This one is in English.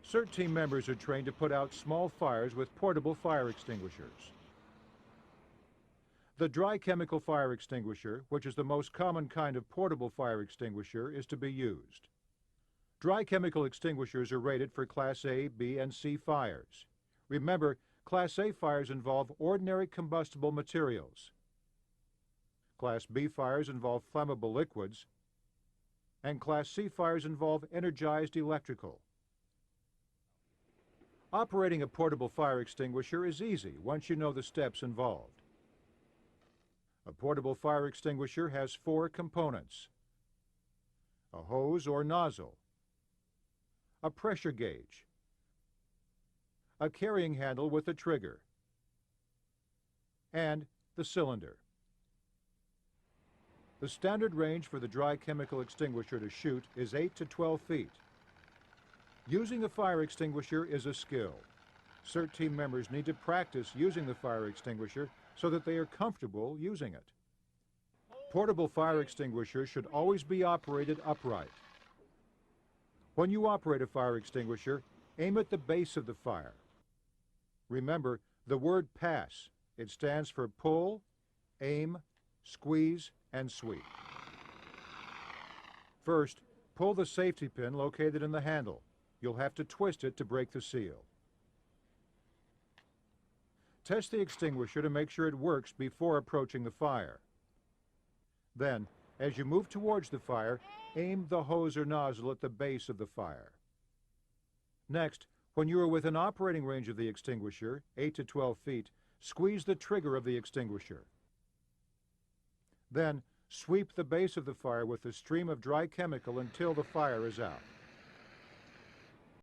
CERT team members are trained to put out small fires with portable fire extinguishers. The dry chemical fire extinguisher, which is the most common kind of portable fire extinguisher, is to be used. Dry chemical extinguishers are rated for Class A, B, and C fires. Remember, Class A fires involve ordinary combustible materials. Class B fires involve flammable liquids, and Class C fires involve energized electrical. Operating a portable fire extinguisher is easy once you know the steps involved. A portable fire extinguisher has 4 components: a hose or nozzle, a pressure gauge, a carrying handle with a trigger, and the cylinder. The standard range for the dry chemical extinguisher to shoot is 8 to 12 feet. Using a fire extinguisher is a skill. CERT team members need to practice using the fire extinguisher so that they are comfortable using it. Portable fire extinguishers should always be operated upright. When you operate a fire extinguisher, aim at the base of the fire. Remember the word pass. It stands for pull, aim, squeeze, and sweep. First, pull the safety pin located in the handle. You'll have to twist it to break the seal. Test the extinguisher to make sure it works before approaching the fire. Then, as you move towards the fire, aim the hose or nozzle at the base of the fire. Next, when you are within operating range of the extinguisher, 8 to 12 feet, squeeze the trigger of the extinguisher. Then, sweep the base of the fire with a stream of dry chemical until the fire is out.